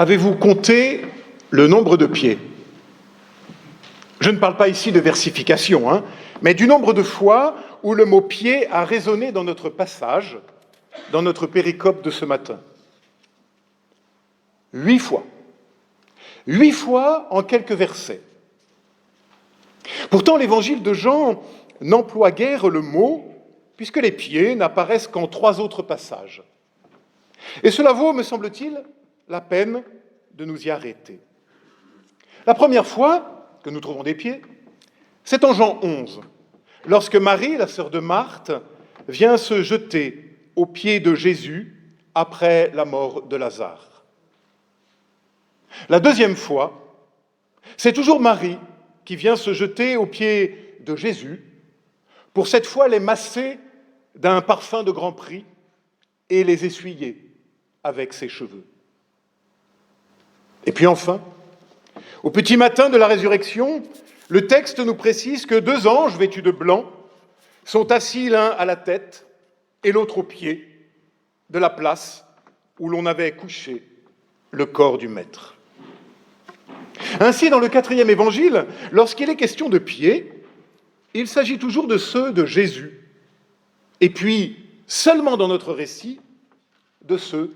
Avez-vous compté le nombre de pieds ? Je ne parle pas ici de versification, mais du nombre de fois où le mot pied a résonné dans notre passage, dans notre péricope de ce matin. 8 fois. 8 fois en quelques versets. Pourtant, l'évangile de Jean n'emploie guère le mot, puisque les pieds n'apparaissent qu'en 3 autres passages. Et cela vaut, me semble-t-il, la peine de nous y arrêter. La première fois que nous trouvons des pieds, c'est en Jean 11, lorsque Marie, la sœur de Marthe, vient se jeter aux pieds de Jésus après la mort de Lazare. La deuxième fois, c'est toujours Marie qui vient se jeter aux pieds de Jésus pour cette fois les masser d'un parfum de grand prix et les essuyer avec ses cheveux. Et puis enfin, au petit matin de la résurrection, le texte nous précise que 2 anges vêtus de blanc sont assis l'un à la tête et l'autre aux pieds de la place où l'on avait couché le corps du Maître. Ainsi, dans le 4e évangile, lorsqu'il est question de pieds, il s'agit toujours de ceux de Jésus, et puis, seulement dans notre récit, de ceux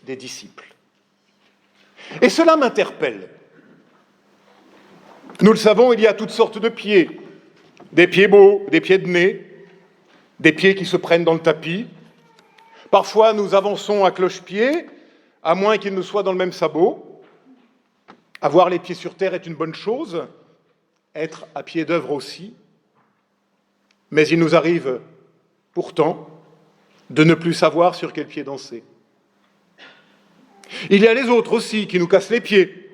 des disciples. Et cela m'interpelle. Nous le savons, il y a toutes sortes de pieds. Des pieds beaux, des pieds de nez, des pieds qui se prennent dans le tapis. Parfois, nous avançons à cloche-pied, à moins qu'ils ne soient dans le même sabot. Avoir les pieds sur terre est une bonne chose, être à pied d'œuvre aussi. Mais il nous arrive, pourtant, de ne plus savoir sur quel pied danser. Il y a les autres aussi qui nous cassent les pieds.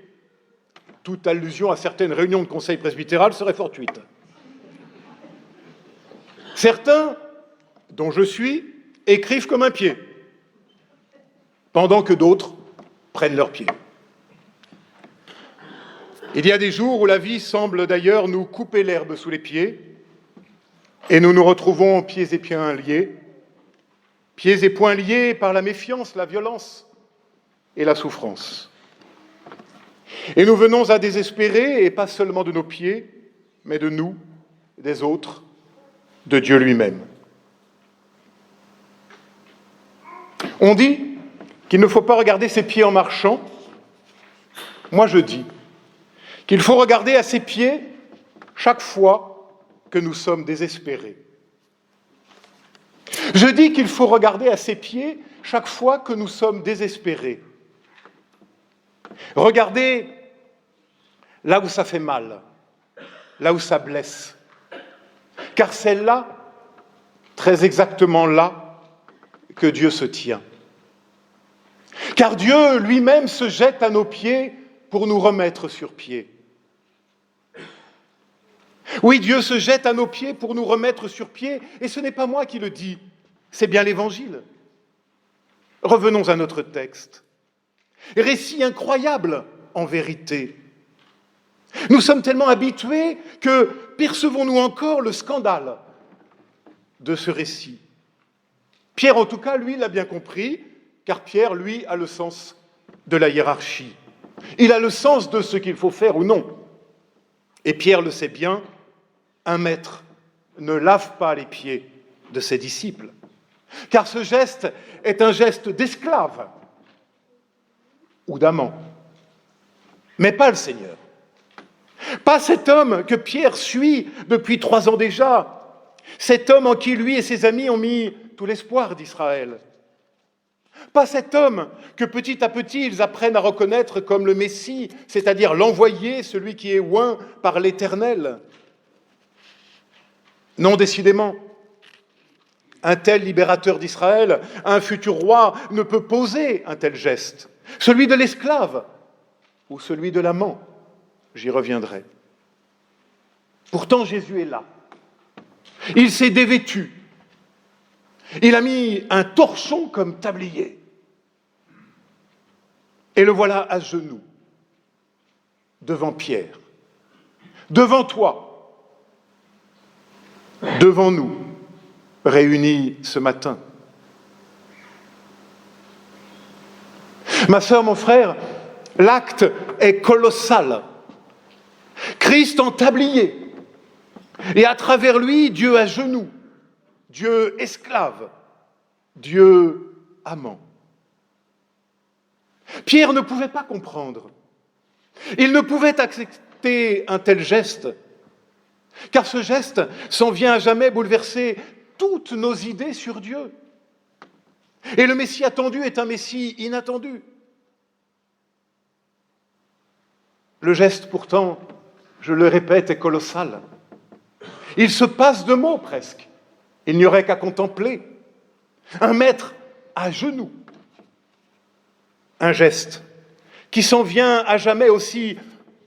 Toute allusion à certaines réunions de conseil presbytéral serait fortuite. Certains, dont je suis, écrivent comme un pied, pendant que d'autres prennent leurs pieds. Il y a des jours où la vie semble d'ailleurs nous couper l'herbe sous les pieds, et nous nous retrouvons pieds et poings liés, pieds et poings liés par la méfiance, la violence et la souffrance. Et nous venons à désespérer, et pas seulement de nos pieds, mais de nous, des autres, de Dieu lui-même. On dit qu'il ne faut pas regarder ses pieds en marchant. Moi, je dis qu'il faut regarder à ses pieds chaque fois que nous sommes désespérés. Je dis qu'il faut regarder à ses pieds chaque fois que nous sommes désespérés. Regardez là où ça fait mal, là où ça blesse. Car c'est là, très exactement là, que Dieu se tient. Car Dieu lui-même se jette à nos pieds pour nous remettre sur pied. Oui, Dieu se jette à nos pieds pour nous remettre sur pied, et ce n'est pas moi qui le dis, c'est bien l'Évangile. Revenons à notre texte. Récit incroyable, en vérité. Nous sommes tellement habitués que percevons-nous encore le scandale de ce récit. Pierre, en tout cas, lui, l'a bien compris, car Pierre, lui, a le sens de la hiérarchie. Il a le sens de ce qu'il faut faire ou non. Et Pierre le sait bien, un maître ne lave pas les pieds de ses disciples, car ce geste est un geste d'esclave ou d'amant, mais pas le Seigneur. Pas cet homme que Pierre suit depuis 3 ans déjà, cet homme en qui lui et ses amis ont mis tout l'espoir d'Israël. Pas cet homme que petit à petit ils apprennent à reconnaître comme le Messie, c'est-à-dire l'envoyé, celui qui est oint par l'Éternel. Non, décidément, un tel libérateur d'Israël, un futur roi, ne peut poser un tel geste. Celui de l'esclave ou celui de l'amant, j'y reviendrai. Pourtant, Jésus est là. Il s'est dévêtu. Il a mis un torchon comme tablier. Et le voilà à genoux, devant Pierre, devant toi, devant nous, réunis ce matin. Ma sœur, mon frère, L'acte est colossal. Christ en tablier, et à travers lui, Dieu à genoux, Dieu esclave, Dieu amant. Pierre ne pouvait pas comprendre. Il ne pouvait accepter un tel geste, car ce geste s'en vient à jamais bouleverser toutes nos idées sur Dieu. Et le Messie attendu est un Messie inattendu. Le geste, pourtant, je le répète, est colossal. Il se passe de mots presque. Il n'y aurait qu'à contempler. Un maître à genoux. Un geste qui s'en vient à jamais aussi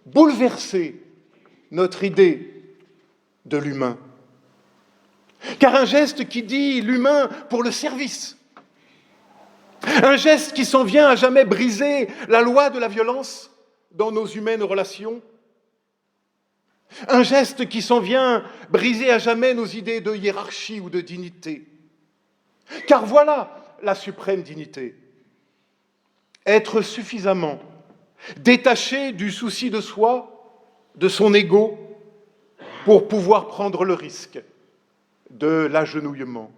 bouleverser notre idée de l'humain. Car un geste qui dit l'humain pour le service. Un geste qui s'en vient à jamais briser la loi de la violence dans nos humaines relations. Un geste qui s'en vient briser à jamais nos idées de hiérarchie ou de dignité. Car voilà la suprême dignité. Être suffisamment détaché du souci de soi, de son ego, pour pouvoir prendre le risque de l'agenouillement.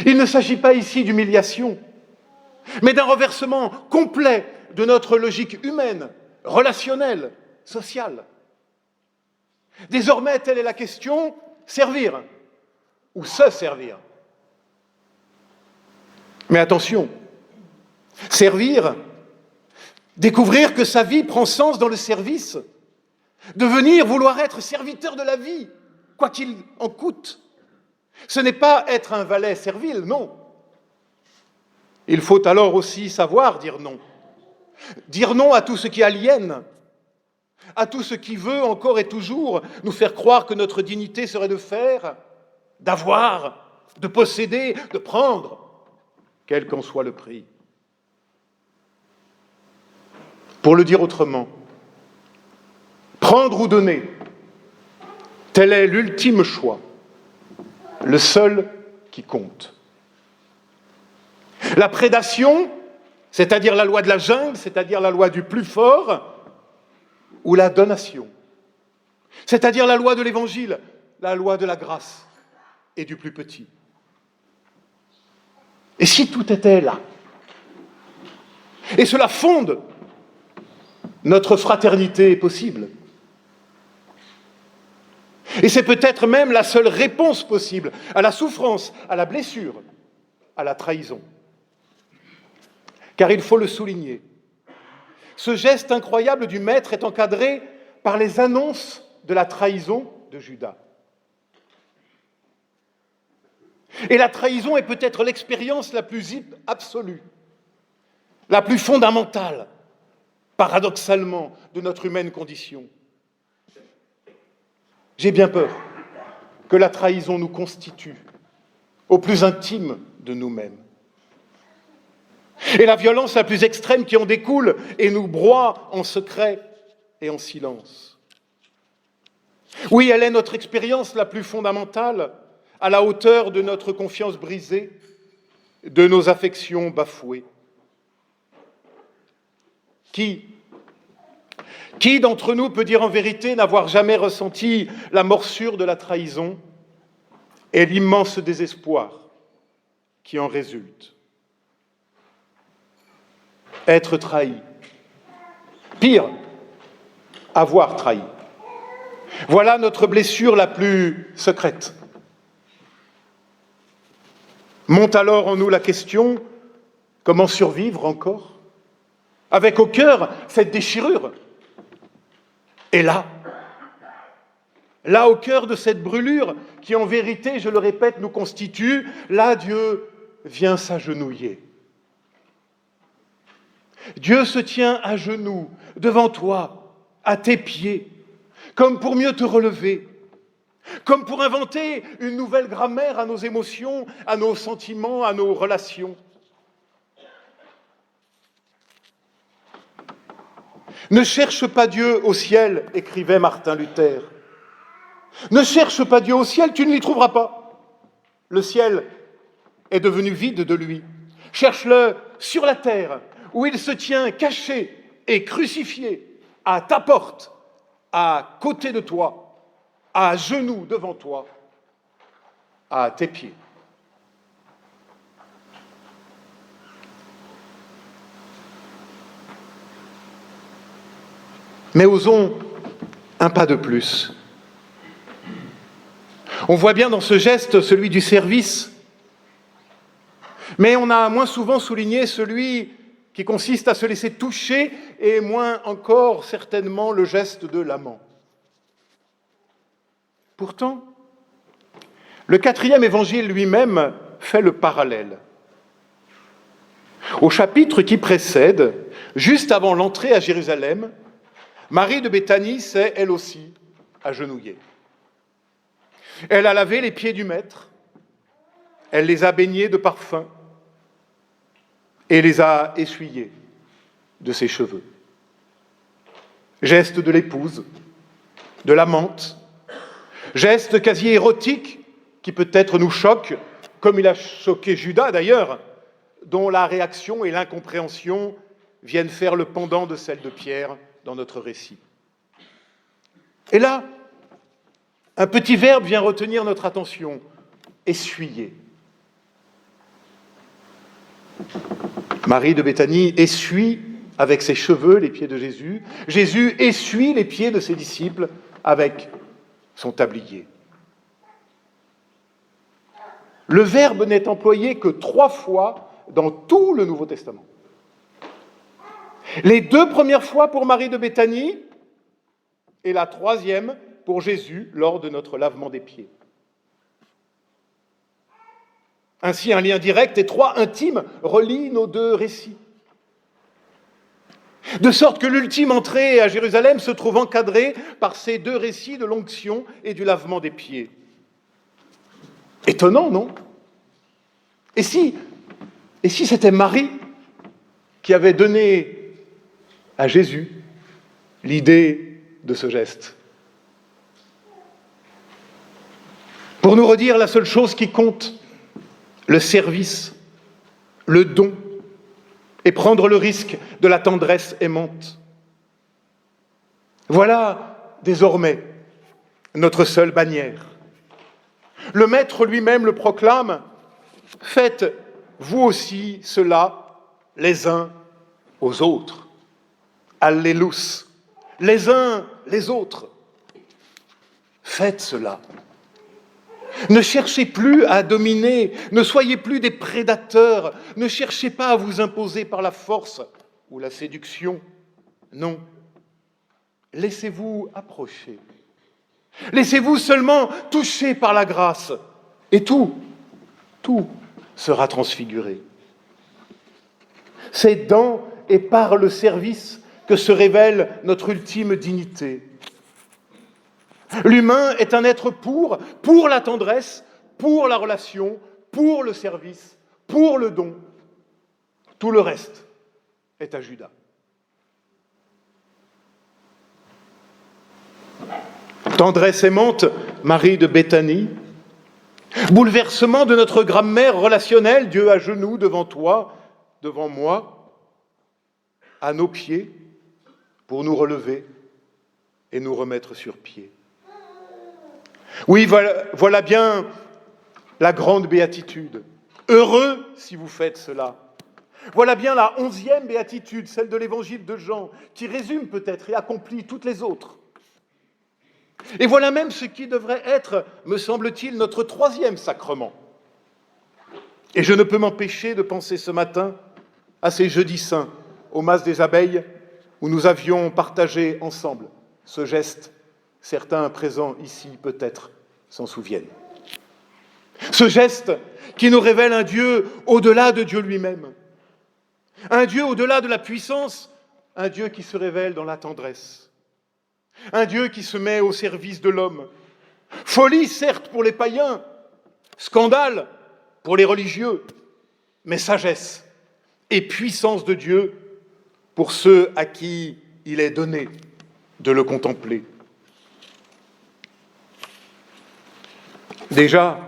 Il ne s'agit pas ici d'humiliation, mais d'un renversement complet de notre logique humaine, relationnelle, sociale. Désormais, telle est la question, servir ou se servir. Mais attention, servir, découvrir que sa vie prend sens dans le service, devenir, vouloir être serviteur de la vie, quoi qu'il en coûte. Ce n'est pas être un valet servile, non. Il faut alors aussi savoir dire non. Dire non à tout ce qui aliène, à tout ce qui veut encore et toujours nous faire croire que notre dignité serait de faire, d'avoir, de posséder, de prendre, quel qu'en soit le prix. Pour le dire autrement, prendre ou donner, tel est l'ultime choix, le seul qui compte. La prédation, c'est-à-dire la loi de la jungle, c'est-à-dire la loi du plus fort, ou la donation, c'est-à-dire la loi de l'Évangile, la loi de la grâce et du plus petit. Et si tout était là? Et cela fonde notre fraternité possible. Et c'est peut-être même la seule réponse possible à la souffrance, à la blessure, à la trahison. Car il faut le souligner, ce geste incroyable du Maître est encadré par les annonces de la trahison de Judas. Et la trahison est peut-être l'expérience la plus absolue, la plus fondamentale, paradoxalement, de notre humaine condition. J'ai bien peur que la trahison nous constitue au plus intime de nous-mêmes. Et la violence la plus extrême qui en découle et nous broie en secret et en silence. Oui, elle est notre expérience la plus fondamentale, à la hauteur de notre confiance brisée, de nos affections bafouées. Qui d'entre nous peut dire en vérité n'avoir jamais ressenti la morsure de la trahison et l'immense désespoir qui en résulte? Être trahi. Pire, avoir trahi. Voilà notre blessure la plus secrète. Monte alors en nous la question, comment survivre encore? Avec au cœur cette déchirure. Et là au cœur de cette brûlure qui en vérité, je le répète, nous constitue, là Dieu vient s'agenouiller. Dieu se tient à genoux devant toi, à tes pieds, comme pour mieux te relever, comme pour inventer une nouvelle grammaire à nos émotions, à nos sentiments, à nos relations. Ne cherche pas Dieu au ciel, écrivait Martin Luther. Ne cherche pas Dieu au ciel, tu ne l'y trouveras pas. Le ciel est devenu vide de lui. Cherche-le sur la terre, où il se tient caché et crucifié à ta porte, à côté de toi, à genoux devant toi, à tes pieds. Mais osons un pas de plus. On voit bien dans ce geste celui du service, mais on a moins souvent souligné celui qui consiste à se laisser toucher et moins encore certainement le geste de l'amant. Pourtant, le 4e évangile lui-même fait le parallèle. Au chapitre qui précède, juste avant l'entrée à Jérusalem, Marie de Béthanie s'est, elle aussi, agenouillée. Elle a lavé les pieds du Maître, elle les a baignés de parfum et les a essuyés de ses cheveux. Geste de l'épouse, de l'amante, geste quasi érotique qui peut-être nous choque, comme il a choqué Judas d'ailleurs, dont la réaction et l'incompréhension viennent faire le pendant de celle de Pierre dans notre récit. Et là, un petit verbe vient retenir notre attention, essuyer. Marie de Béthanie essuie avec ses cheveux les pieds de Jésus. Jésus essuie les pieds de ses disciples avec son tablier. Le verbe n'est employé que 3 fois dans tout le Nouveau Testament. Les 2 premières fois pour Marie de Béthanie et la 3e pour Jésus lors de notre lavement des pieds. Ainsi, un lien direct, étroit, intime relie nos 2 récits. De sorte que l'ultime entrée à Jérusalem se trouve encadrée par ces 2 récits de l'onction et du lavement des pieds. Étonnant, non ? Et si c'était Marie qui avait donné à Jésus l'idée de ce geste? Pour nous redire la seule chose qui compte, le service, le don, et prendre le risque de la tendresse aimante. Voilà désormais notre seule bannière. Le Maître lui-même le proclame, « Faites vous aussi cela les uns aux autres. » Alléluia, les uns les autres. Faites cela. Ne cherchez plus à dominer, ne soyez plus des prédateurs, ne cherchez pas à vous imposer par la force ou la séduction. Non, laissez-vous approcher. Laissez-vous seulement toucher par la grâce et tout sera transfiguré. C'est dans et par le service que se révèle notre ultime dignité. L'humain est un être pour la tendresse, pour la relation, pour le service, pour le don. Tout le reste est à Judas. Tendresse aimante, Marie de Béthanie. Bouleversement de notre grammaire relationnelle, Dieu à genoux devant toi, devant moi, à nos pieds, pour nous relever et nous remettre sur pied. Oui, voilà bien la grande béatitude. Heureux si vous faites cela. Voilà bien la 11e béatitude, celle de l'évangile de Jean, qui résume peut-être et accomplit toutes les autres. Et voilà même ce qui devrait être, me semble-t-il, notre 3e sacrement. Et je ne peux m'empêcher de penser ce matin à ces jeudis saints, au Mas des abeilles, où nous avions partagé ensemble ce geste. Certains présents ici, peut-être, s'en souviennent. Ce geste qui nous révèle un Dieu au-delà de Dieu lui-même. Un Dieu au-delà de la puissance, un Dieu qui se révèle dans la tendresse. Un Dieu qui se met au service de l'homme. Folie, certes, pour les païens, scandale pour les religieux, mais sagesse et puissance de Dieu pour ceux à qui il est donné de le contempler. Déjà,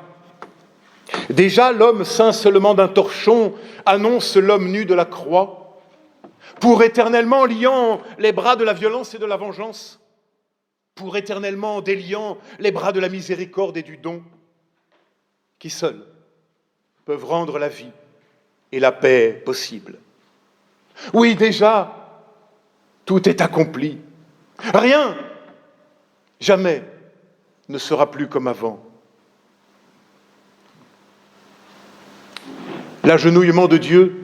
l'homme ceint seulement d'un torchon annonce l'homme nu de la croix, pour éternellement liant les bras de la violence et de la vengeance, pour éternellement déliant les bras de la miséricorde et du don, qui seuls peuvent rendre la vie et la paix possible. Oui, déjà, tout est accompli. Rien, jamais, ne sera plus comme avant. L'agenouillement de Dieu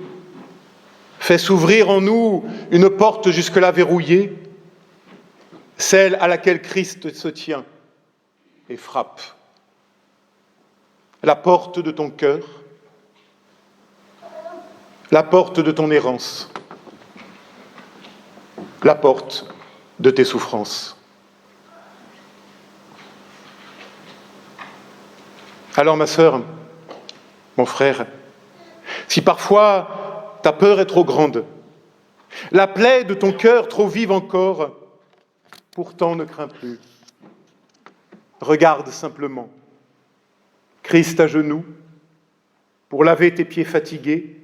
fait s'ouvrir en nous une porte jusque-là verrouillée, celle à laquelle Christ se tient et frappe. La porte de ton cœur, la porte de ton errance, la porte de tes souffrances. Alors ma sœur, mon frère, si parfois ta peur est trop grande, la plaie de ton cœur trop vive encore, pourtant ne crains plus. Regarde simplement Christ à genoux pour laver tes pieds fatigués,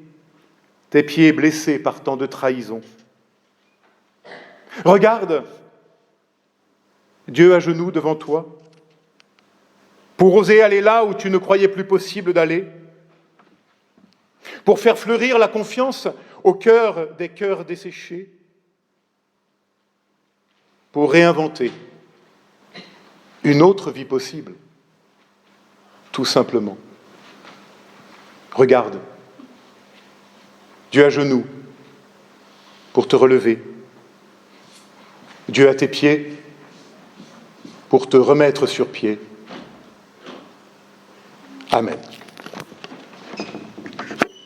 tes pieds blessés par tant de trahison. Regarde Dieu à genoux devant toi pour oser aller là où tu ne croyais plus possible d'aller, pour faire fleurir la confiance au cœur des cœurs desséchés, pour réinventer une autre vie possible, tout simplement. Regarde, Dieu à genoux pour te relever, Dieu à tes pieds pour te remettre sur pied. Amen.